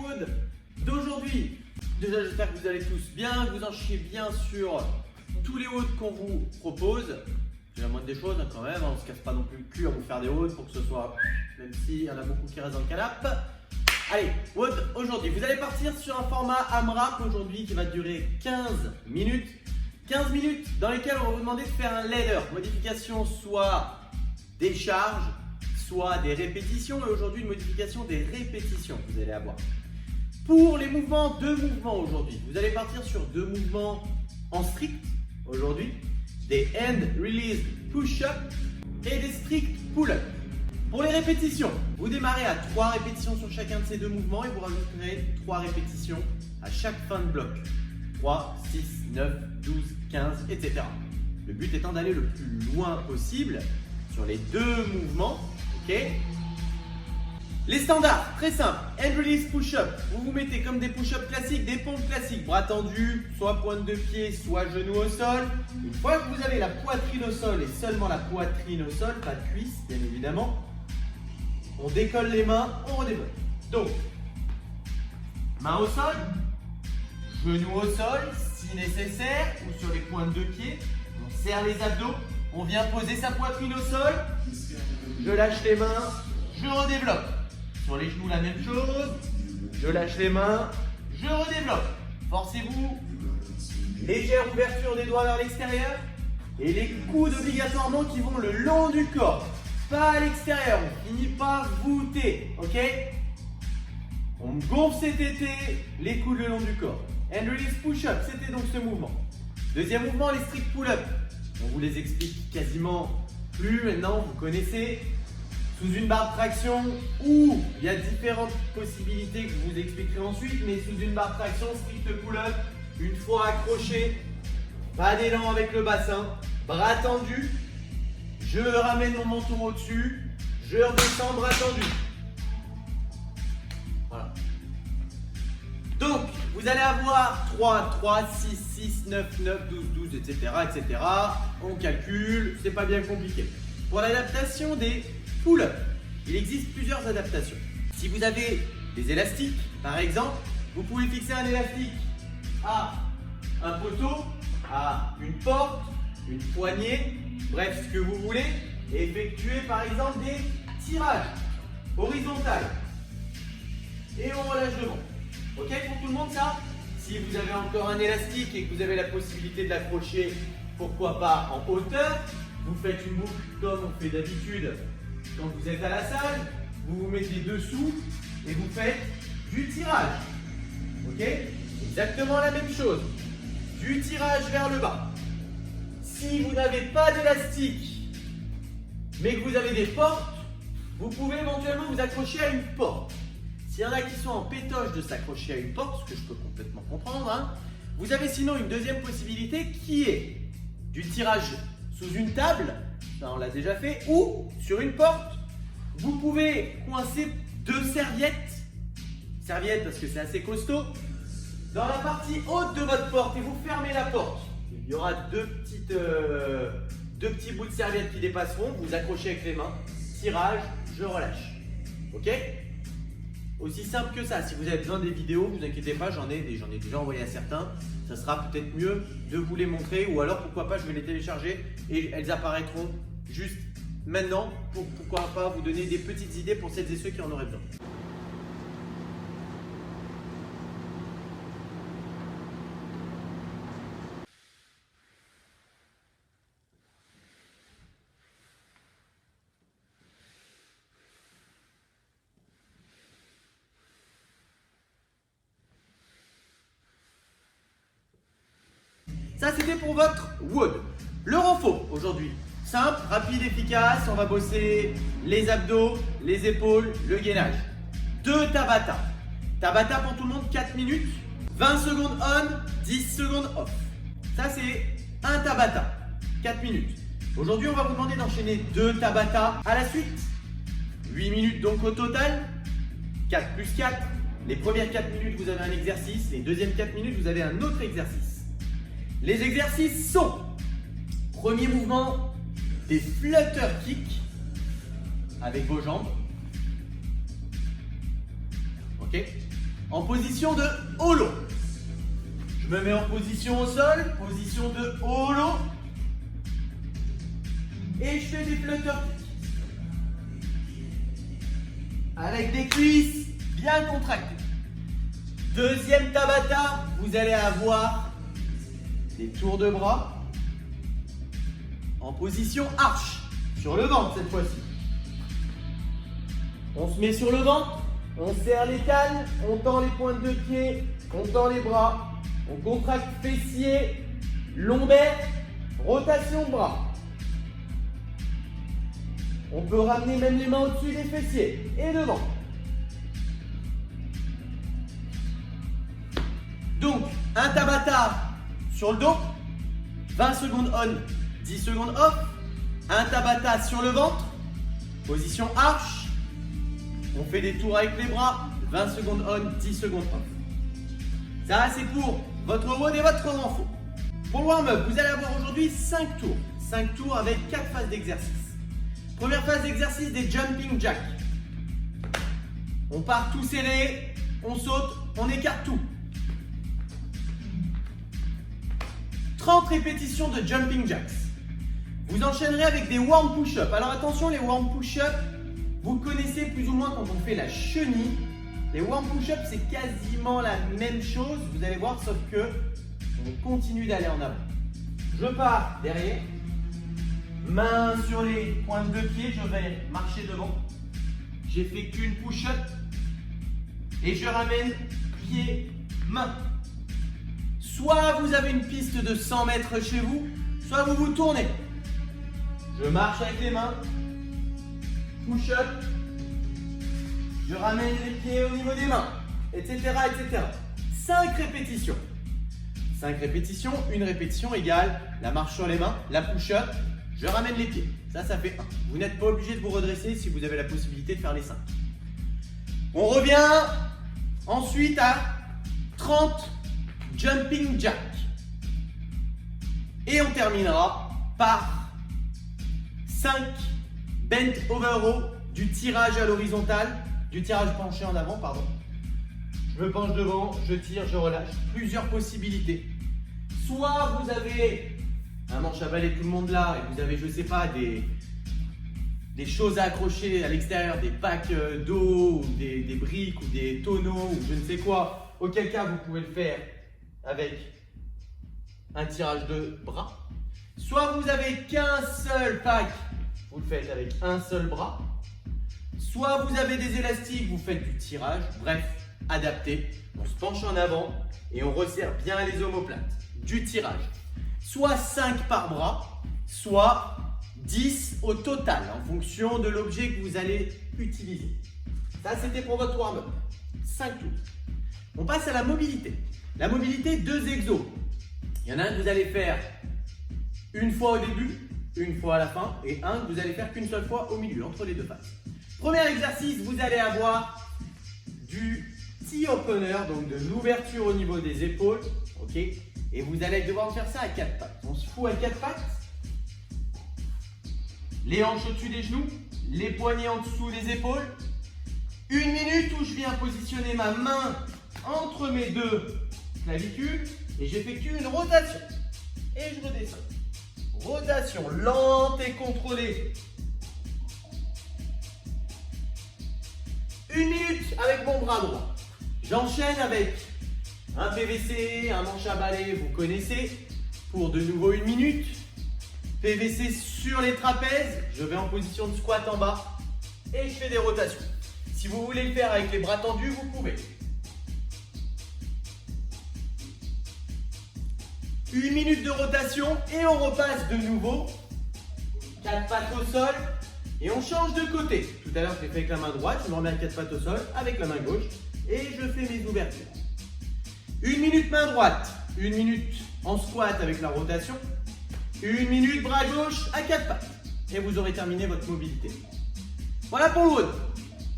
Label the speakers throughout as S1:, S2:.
S1: WOD d'aujourd'hui. Déjà, j'espère que vous allez tous bien, que vous en chiez bien sur tous les WOD qu'on vous propose. C'est la moindre des choses quand même, on ne se casse pas non plus le cul à vous faire des WOD pour que ce soit, même s'il y en a beaucoup qui restent dans le canapé. Allez, WOD aujourd'hui, vous allez partir sur un format AMRAP aujourd'hui qui va durer 15 minutes. 15 minutes dans lesquelles on va vous demander de faire un ladder, modification soit des charges, soit des répétitions, et aujourd'hui une modification des répétitions que vous allez avoir. Pour les mouvements, deux mouvements aujourd'hui. Vous allez partir sur deux mouvements en strict aujourd'hui, des hand release push-up et des strict pull-up. Pour les répétitions, vous démarrez à 3 répétitions sur chacun de ces deux mouvements et vous rajouterez 3 répétitions à chaque fin de bloc. 3, 6, 9, 12, 15, etc. Le but étant d'aller le plus loin possible sur les deux mouvements. Okay. Les standards, très simple. Hand release push-up. Vous vous mettez comme des push-ups classiques, des pompes classiques. Bras tendus, soit pointe de pied, soit genou au sol. Une fois que vous avez la poitrine au sol et seulement la poitrine au sol, pas de cuisse bien évidemment, on décolle les mains, on redéveloppe. Donc, main au sol, genou au sol si nécessaire, ou sur les pointes de pied. On serre les abdos, on vient poser sa poitrine au sol. Je lâche les mains, je redéveloppe. Sur les genoux, la même chose. Je lâche les mains, je redéveloppe. Forcez-vous. Légère ouverture des doigts vers l'extérieur. Et les coudes obligatoirement qui vont le long du corps. Pas à l'extérieur, on finit par voûter. Ok? On gonfle cet été, les coudes le long du corps. Hand release push-up, c'était donc ce mouvement. Deuxième mouvement, les strict pull-up. On vous les explique quasiment plus maintenant, vous connaissez. Sous une barre de traction ou il y a différentes possibilités que je vous expliquerai ensuite, mais sous une barre de traction, strict pull-up, une fois accroché, pas d'élan avec le bassin, bras tendus, je ramène mon menton au-dessus, je redescends, bras tendus. Voilà. Donc, vous allez avoir 3, 6, 6, 9, 9, 12, 12, etc. etc. On calcule, c'est pas bien compliqué. Pour l'adaptation des pull-up, il existe plusieurs adaptations. Si vous avez des élastiques, par exemple, vous pouvez fixer un élastique à un poteau, à une porte, une poignée, bref, ce que vous voulez, et effectuer par exemple des tirages horizontaux. Et on relâche devant. Ok pour tout le monde ça? Si vous avez encore un élastique et que vous avez la possibilité de l'accrocher, pourquoi pas en hauteur, vous faites une boucle comme on fait d'habitude quand vous êtes à la salle, vous vous mettez dessous et vous faites du tirage. Ok? Exactement la même chose. Du tirage vers le bas. Si vous n'avez pas d'élastique, mais que vous avez des portes, vous pouvez éventuellement vous accrocher à une porte. S'il y en a qui sont en pétoche de s'accrocher à une porte, ce que je peux complètement comprendre, hein, vous avez sinon une deuxième possibilité qui est du tirage sous une table, ça on l'a déjà fait, ou sur une porte. Vous pouvez coincer 2 serviettes parce que c'est assez costaud, dans la partie haute de votre porte et vous fermez la porte. Il y aura deux petits bouts de serviettes qui dépasseront, vous accrochez avec les mains, tirage, je relâche. Ok? Aussi simple que ça. Si vous avez besoin des vidéos, ne vous inquiétez pas, j'en ai déjà envoyé à certains. Ça sera peut-être mieux de vous les montrer ou alors pourquoi pas je vais les télécharger et elles apparaîtront juste maintenant pour pourquoi pas vous donner des petites idées pour celles et ceux qui en auraient besoin. Ça, c'était pour votre WOD. Le renfort aujourd'hui, simple, rapide, efficace. On va bosser les abdos, les épaules, le gainage. 2 Tabata. Tabata pour tout le monde, 4 minutes. 20 secondes on, 10 secondes off. Ça, c'est un Tabata, 4 minutes. Aujourd'hui, on va vous demander d'enchaîner 2 Tabata à la suite. 8 minutes donc au total. 4 plus 4. Les premières 4 minutes, vous avez un exercice. Les deuxièmes 4 minutes, vous avez un autre exercice. Les exercices sont, premier mouvement, des flutter kicks avec vos jambes. Ok. en position de holo. Je me mets en position au sol, position de holo. Et je fais des flutter kicks. Avec des cuisses bien contractées. Deuxième Tabata, vous allez avoir des tours de bras en position arche, sur le ventre cette fois-ci. On se met sur le ventre, on serre les cannes, on tend les pointes de pied, on tend les bras, on contracte fessiers, lombaires, rotation de bras. On peut ramener même les mains au-dessus des fessiers et devant. Donc, un Tabata sur le dos, 20 secondes on, 10 secondes off. Un Tabata sur le ventre, position arche. On fait des tours avec les bras, 20 secondes on, 10 secondes off. Ça, c'est pour votre WOD et votre renfort. Pour le warm-up, vous allez avoir aujourd'hui 5 tours. 5 tours avec 4 phases d'exercice. Première phase d'exercice, des jumping jacks. On part tout serré, on saute, on écarte tout. 30 répétitions de jumping jacks. Vous enchaînerez avec des warm push-up. Alors attention, les warm push-up, vous connaissez plus ou moins quand on fait la chenille. Les warm push-up, c'est quasiment la même chose, vous allez voir, sauf que on continue d'aller en avant. Je pars derrière, main sur les pointes de pied, je vais marcher devant. J'effectue une push-up et je ramène pied, main. Soit vous avez une piste de 100 mètres chez vous, soit vous vous tournez. Je marche avec les mains, push-up, je ramène les pieds au niveau des mains, etc. etc. 5 répétitions. 5 répétitions, une répétition égale la marche sur les mains, la push-up, je ramène les pieds. Ça fait 1. Vous n'êtes pas obligé de vous redresser si vous avez la possibilité de faire les 5. On revient ensuite à 30 jumping jacks. Et on terminera par 5 bent over row, du tirage à l'horizontale, du tirage penché en avant, pardon. Je me penche devant, je tire, je relâche. Plusieurs possibilités. Soit vous avez un manche à balai, tout le monde là, et vous avez, je sais pas, des choses à accrocher à l'extérieur, des packs d'eau, ou des briques, ou des tonneaux, ou je ne sais quoi. Auquel cas, vous pouvez le faire avec un tirage de bras. Soit vous avez qu'un seul pack, vous le faites avec un seul bras. Soit vous avez des élastiques, vous faites du tirage. Bref, adapté. On se penche en avant et on resserre bien les omoplates. Du tirage. Soit 5 par bras, soit 10 au total en fonction de l'objet que vous allez utiliser. Ça, c'était pour votre warm-up. 5 tours. On passe à la mobilité. La mobilité, 2 exos. Il y en a un que vous allez faire une fois au début, une fois à la fin, et un que vous allez faire qu'une seule fois au milieu, entre les deux phases. Premier exercice, vous allez avoir du T-opener, donc de l'ouverture au niveau des épaules, ok, et vous allez devoir faire ça à 4 pattes. On se fout à 4 pattes, les hanches au-dessus des genoux, les poignets en dessous des épaules. 1 minute où je viens positionner ma main entre mes deux clavicules et j'effectue une rotation. Et je redescends. Rotation lente et contrôlée. 1 minute avec mon bras droit. J'enchaîne avec un PVC, un manche à balai, vous connaissez, pour de nouveau 1 minute. PVC sur les trapèzes, je vais en position de squat en bas et je fais des rotations. Si vous voulez le faire avec les bras tendus, vous pouvez. 1 minute de rotation et on repasse de nouveau. 4 pattes au sol et on change de côté. Tout à l'heure, je l'ai fait avec la main droite, je me remets à 4 pattes au sol avec la main gauche et je fais mes ouvertures. 1 minute main droite, 1 minute en squat avec la rotation, 1 minute bras gauche à 4 pattes et vous aurez terminé votre mobilité. Voilà pour le WOD.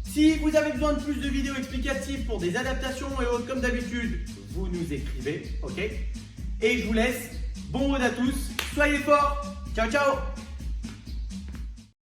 S1: Si vous avez besoin de plus de vidéos explicatives pour des adaptations et autres comme d'habitude, vous nous écrivez, ok? Et je vous laisse. Bon WOD à tous, soyez forts, ciao ciao!